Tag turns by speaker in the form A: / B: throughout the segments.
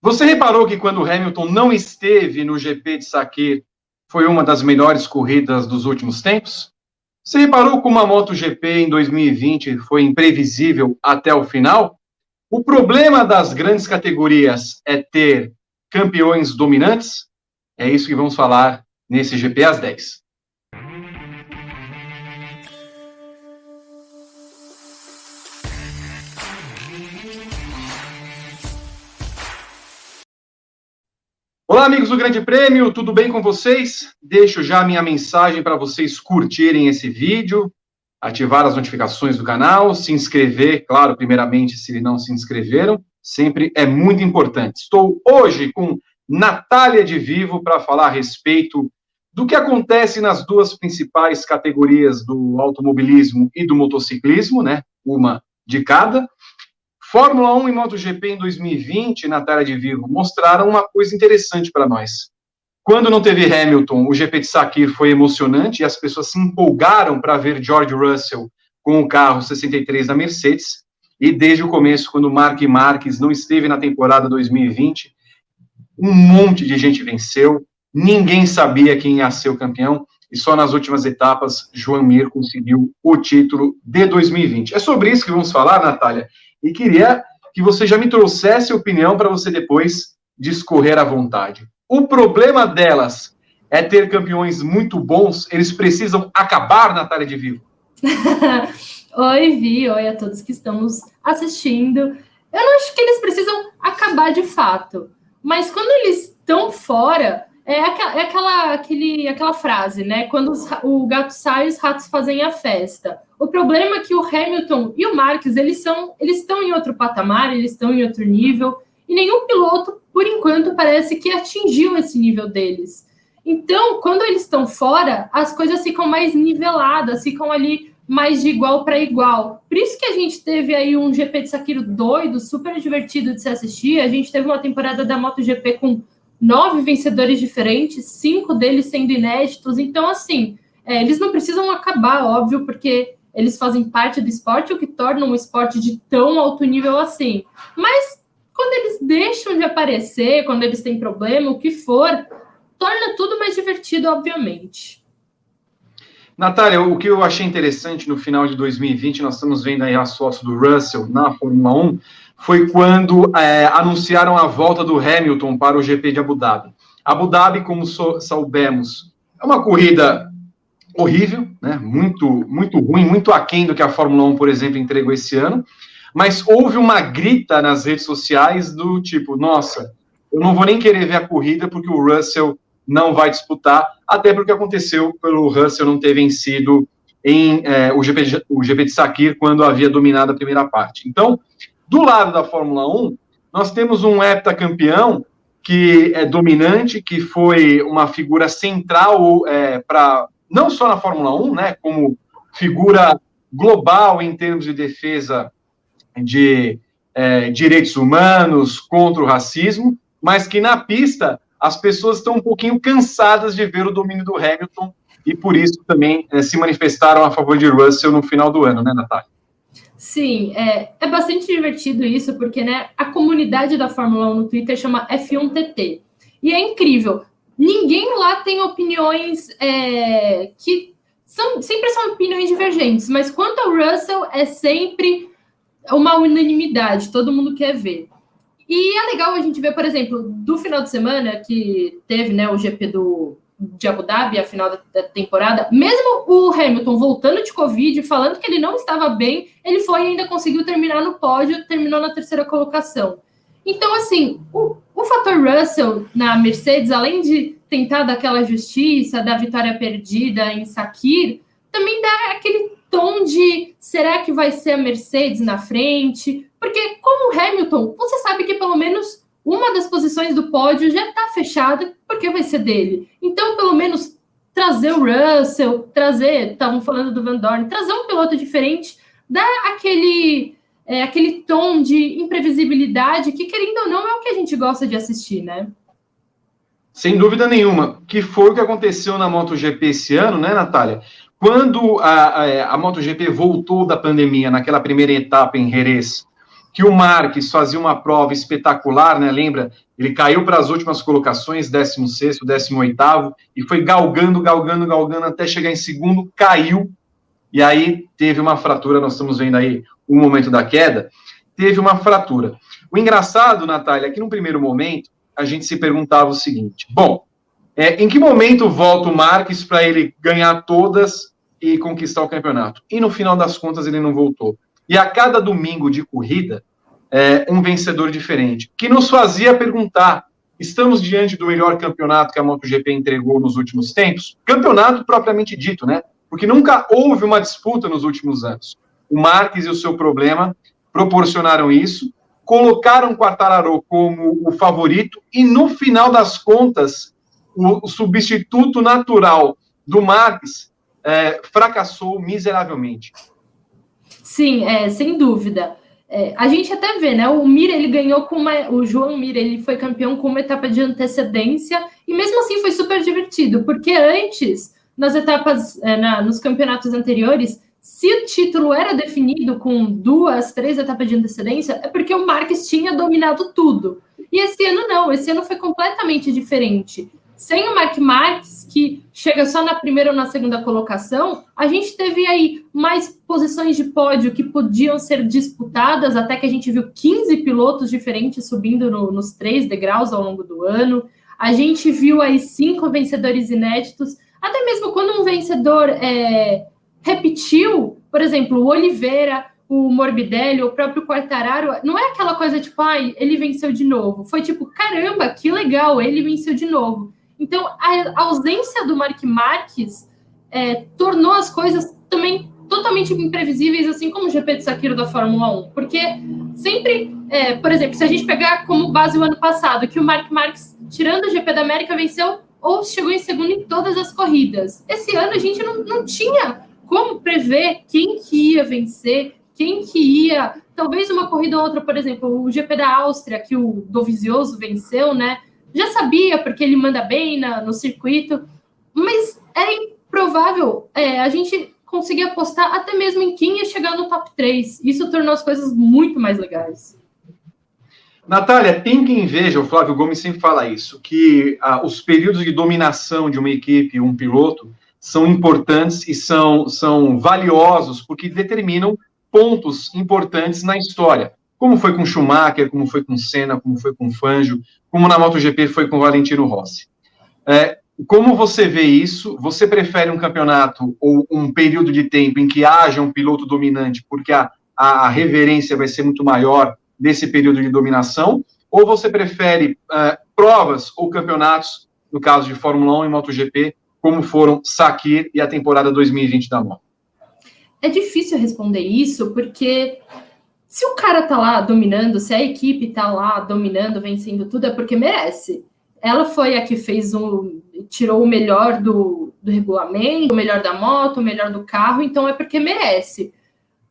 A: Você reparou que quando o Hamilton não esteve no GP de Sakir, foi uma das melhores corridas dos últimos tempos? Você reparou como a MotoGP em 2020 foi imprevisível até o final? O problema das grandes categorias é ter campeões dominantes? É isso que vamos falar nesse GP às 10. Olá, amigos do Grande Prêmio, tudo bem com vocês? Deixo já minha mensagem para vocês curtirem esse vídeo, ativar as notificações do canal, se inscrever, claro, primeiramente, se não se inscreveram, sempre é muito importante. Estou hoje com Natália de Vivo para falar a respeito do que acontece nas duas principais categorias do automobilismo e do motociclismo, né? Uma de cada. Fórmula 1 e MotoGP em 2020, Natália de Vivo, mostraram uma coisa interessante para nós. Quando não teve Hamilton, o GP de Sakir foi emocionante e as pessoas se empolgaram para ver George Russell com o carro 63 da Mercedes. E desde o começo, quando Marc Marquez não esteve na temporada 2020, um monte de gente venceu, ninguém sabia quem ia ser o campeão, e só nas últimas etapas, Joan Mir conseguiu o título de 2020. É sobre isso que vamos falar, Natália, e queria que você já me trouxesse opinião para você depois discorrer à vontade. O problema delas é ter campeões muito bons, eles precisam acabar, Natália de Vivo.
B: Oi, Vi, oi a todos que estão nos assistindo. Eu não acho que eles precisam acabar de fato, mas quando eles estão fora, é aquela frase, né? Quando o gato sai, os ratos fazem a festa. O problema é que o Hamilton e o Marquez, eles estão em outro patamar, eles estão em outro nível, e nenhum piloto, por enquanto, parece que atingiu esse nível deles. Então, quando eles estão fora, as coisas ficam mais niveladas, ficam ali mais de igual para igual. Por isso que a gente teve aí um GP de Sakir doido, super divertido de se assistir. A gente teve uma temporada da MotoGP com 9 vencedores diferentes, 5 deles sendo inéditos. Então, assim, eles não precisam acabar, óbvio, porque eles fazem parte do esporte, o que torna um esporte de tão alto nível assim. Mas quando eles deixam de aparecer, quando eles têm problema, o que for, torna tudo mais divertido, obviamente.
A: Natália, o que eu achei interessante no final de 2020, nós estamos vendo aí a sócio do Russell na Fórmula 1, foi quando anunciaram a volta do Hamilton para o GP de Abu Dhabi. Abu Dhabi, como soubemos, é uma corrida horrível, né? Muito, muito ruim, muito aquém do que a Fórmula 1, por exemplo, entregou esse ano, mas houve uma grita nas redes sociais do tipo, nossa, eu não vou nem querer ver a corrida porque o Russell não vai disputar, até porque aconteceu pelo Russell não ter vencido em o GP de Sakir quando havia dominado a primeira parte. Então, do lado da Fórmula 1, nós temos um heptacampeão que é dominante, que foi uma figura central para não só na Fórmula 1, né, como figura global em termos de defesa de direitos humanos, contra o racismo, mas que na pista as pessoas estão um pouquinho cansadas de ver o domínio do Hamilton e por isso também se manifestaram a favor de Russell no final do ano, né, Natália?
B: Sim, é bastante divertido isso, porque, né, a comunidade da Fórmula 1 no Twitter chama F1TT. E é incrível. Ninguém lá tem opiniões que sempre são opiniões divergentes, mas quanto ao Russell, é sempre uma unanimidade, todo mundo quer ver. E é legal a gente ver, por exemplo, do final de semana, que teve, né, o GP de Abu Dhabi, a final da temporada, mesmo o Hamilton voltando de Covid, falando que ele não estava bem, ele foi e ainda conseguiu terminar no pódio, terminou na 3ª colocação. Então, assim, o fator Russell na Mercedes, além de tentar daquela justiça, da vitória perdida em Sakir, também dá aquele tom de, será que vai ser a Mercedes na frente? Porque, como o Hamilton, você sabe que pelo menos uma das posições do pódio já está fechada, porque vai ser dele. Então, pelo menos, trazer o Russell, estavam falando do Van Dorn, trazer um piloto diferente, dá aquele tom de imprevisibilidade que, querendo ou não, é o que a gente gosta de assistir, né?
A: Sem dúvida nenhuma, que foi o que aconteceu na MotoGP esse ano, né, Natália? Quando a MotoGP voltou da pandemia naquela primeira etapa em Jerez, que o Marques fazia uma prova espetacular, né? Lembra? Ele caiu para as últimas colocações, 16º, 18º, e foi galgando até chegar em segundo, caiu, e aí teve uma fratura, nós estamos vendo aí o momento da queda, teve uma fratura. O engraçado, Natália, é que no primeiro momento, a gente se perguntava o seguinte, bom, em que momento volta o Marques para ele ganhar todas e conquistar o campeonato? E no final das contas ele não voltou. E a cada domingo de corrida, um vencedor diferente, que nos fazia perguntar, estamos diante do melhor campeonato que a MotoGP entregou nos últimos tempos? Campeonato propriamente dito, né? Porque nunca houve uma disputa nos últimos anos. O Marques e o seu problema proporcionaram isso, colocaram o Quartararo como o favorito e, no final das contas, o substituto natural do Marques fracassou miseravelmente.
B: Sim, sem dúvida. A gente até vê, né? O Mir, ele ganhou o João Mir, ele foi campeão com uma etapa de antecedência e mesmo assim foi super divertido, porque antes, nas etapas, nos campeonatos anteriores, se o título era definido com 2, 3 etapas de antecedência, é porque o Marques tinha dominado tudo. E esse ano não, esse ano foi completamente diferente. Sem o Marc Marques, que chega só na primeira ou na segunda colocação, a gente teve aí mais posições de pódio que podiam ser disputadas, até que a gente viu 15 pilotos diferentes subindo nos 3 degraus ao longo do ano. A gente viu aí 5 vencedores inéditos, até mesmo quando um vencedor repetiu, por exemplo, o Oliveira, o Morbidelli, o próprio Quartararo, não é aquela coisa tipo, ele venceu de novo. Foi tipo, caramba, que legal, ele venceu de novo. Então, a ausência do Marc Marques tornou as coisas também totalmente imprevisíveis, assim como o GP de Sakiro da Fórmula 1. Porque sempre, por exemplo, se a gente pegar como base o ano passado, que o Marc Marques, tirando o GP da América, venceu ou chegou em segundo em todas as corridas. Esse ano a gente não tinha como prever quem que ia vencer, quem que ia... Talvez uma corrida ou outra, por exemplo, o GP da Áustria, que o Dovizioso venceu, né? Já sabia, porque ele manda bem no circuito, mas é improvável a gente conseguir apostar até mesmo em quem ia chegar no top 3. Isso tornou as coisas muito mais legais.
A: Natália, tem quem veja, o Flávio Gomes sempre fala isso, que os períodos de dominação de uma equipe, um piloto, são importantes e são valiosos porque determinam pontos importantes na história. Como foi com Schumacher, como foi com Senna, como foi com Fangio, como na MotoGP foi com Valentino Rossi. Como você vê isso? Você prefere um campeonato ou um período de tempo em que haja um piloto dominante, porque a reverência vai ser muito maior desse período de dominação, ou você prefere provas ou campeonatos, no caso de Fórmula 1 e MotoGP, como foram Sakir e a temporada 2020 da Moto?
B: É difícil responder isso, porque se o cara tá lá dominando, se a equipe tá lá dominando, vencendo tudo, é porque merece. Ela foi a que tirou o melhor do regulamento, o melhor da moto, o melhor do carro, então é porque merece.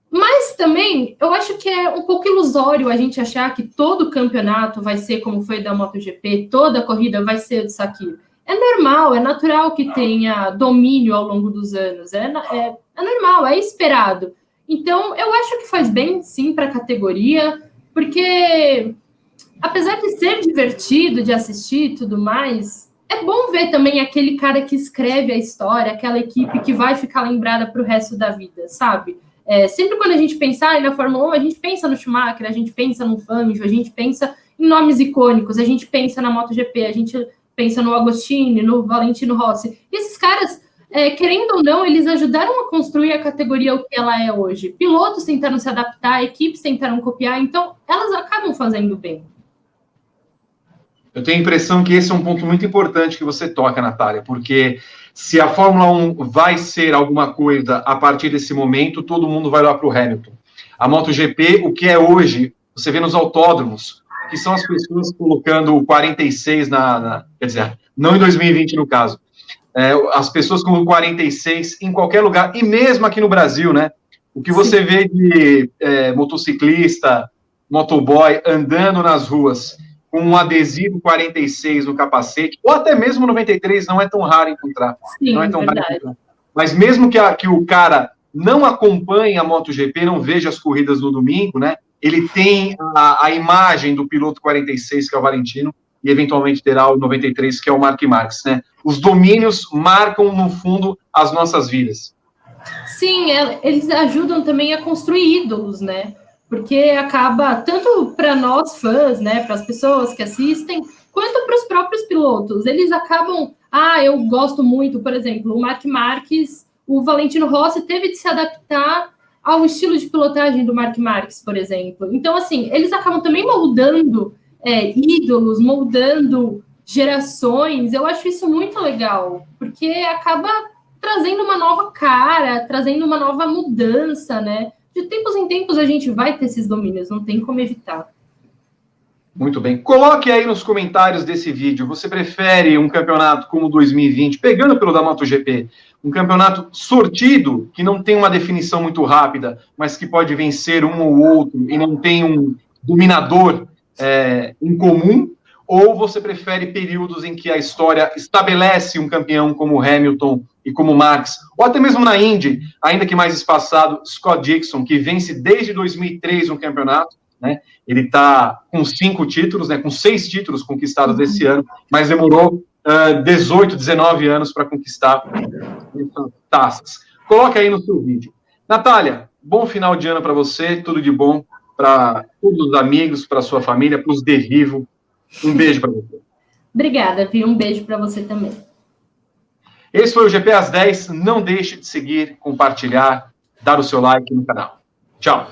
B: Mas também, eu acho que é um pouco ilusório a gente achar que todo campeonato vai ser como foi da MotoGP, toda corrida vai ser do Sakir. É normal, é natural que tenha domínio ao longo dos anos, é normal, é esperado. Então, eu acho que faz bem, sim, para a categoria, porque, apesar de ser divertido de assistir e tudo mais, é bom ver também aquele cara que escreve a história, aquela equipe que vai ficar lembrada para o resto da vida, sabe? Sempre quando a gente pensar na Fórmula 1, a gente pensa no Schumacher, a gente pensa no Fangio, a gente pensa em nomes icônicos, a gente pensa na MotoGP, a gente pensa no Agostini, no Valentino Rossi. E esses caras, querendo ou não, eles ajudaram a construir a categoria o que ela é hoje. Pilotos tentaram se adaptar, equipes tentaram copiar, então elas acabam fazendo bem.
A: Eu tenho a impressão que esse é um ponto muito importante que você toca, Natália, porque se a Fórmula 1 vai ser alguma coisa a partir desse momento, todo mundo vai lá para o Hamilton. A MotoGP, o que é hoje, você vê nos autódromos, que são as pessoas colocando o 46 quer dizer, não em 2020 no caso, as pessoas com o 46 em qualquer lugar, e mesmo aqui no Brasil, né? O que você vê de motociclista, motoboy, andando nas ruas com um adesivo 46 no capacete, ou até mesmo 93, não é tão raro encontrar.
B: Sim,
A: não é tão
B: verdade.
A: raro encontrar. Mas mesmo que o cara não acompanhe a MotoGP, não veja as corridas no domingo, né? ele tem a imagem do piloto 46, que é o Valentino, e eventualmente terá o 93, que é o Mark Marques, né? Os domínios marcam, no fundo, as nossas vidas.
B: Sim, eles ajudam também a construir ídolos, né? Porque acaba, tanto para nós fãs, né, para as pessoas que assistem, quanto para os próprios pilotos. Eles acabam, eu gosto muito, por exemplo, o Mark Marques, o Valentino Rossi teve de se adaptar ao estilo de pilotagem do Mark Marques, por exemplo. Então, assim, eles acabam também moldando ídolos, moldando gerações. Eu acho isso muito legal, porque acaba trazendo uma nova cara, trazendo uma nova mudança, né? De tempos em tempos a gente vai ter esses domínios, não tem como evitar.
A: Muito bem. Coloque aí nos comentários desse vídeo, você prefere um campeonato como 2020, pegando pelo da MotoGP, um campeonato sortido, que não tem uma definição muito rápida, mas que pode vencer um ou outro e não tem um dominador em comum, ou você prefere períodos em que a história estabelece um campeão como Hamilton e como Max, ou até mesmo na Indy, ainda que mais espaçado, Scott Dixon, que vence desde 2003 um campeonato, né? Ele está com 5 títulos, né? Com 6 títulos conquistados esse ano, mas demorou 18, 19 anos para conquistar essas taças. Coloque aí no seu vídeo. Natália, bom final de ano para você, tudo de bom para todos os amigos, para sua família, para os De Vivo. Um beijo para você.
B: Obrigada, Vi. Um beijo para você também.
A: Esse foi o GP às 10. Não deixe de seguir, compartilhar, dar o seu like no canal. Tchau.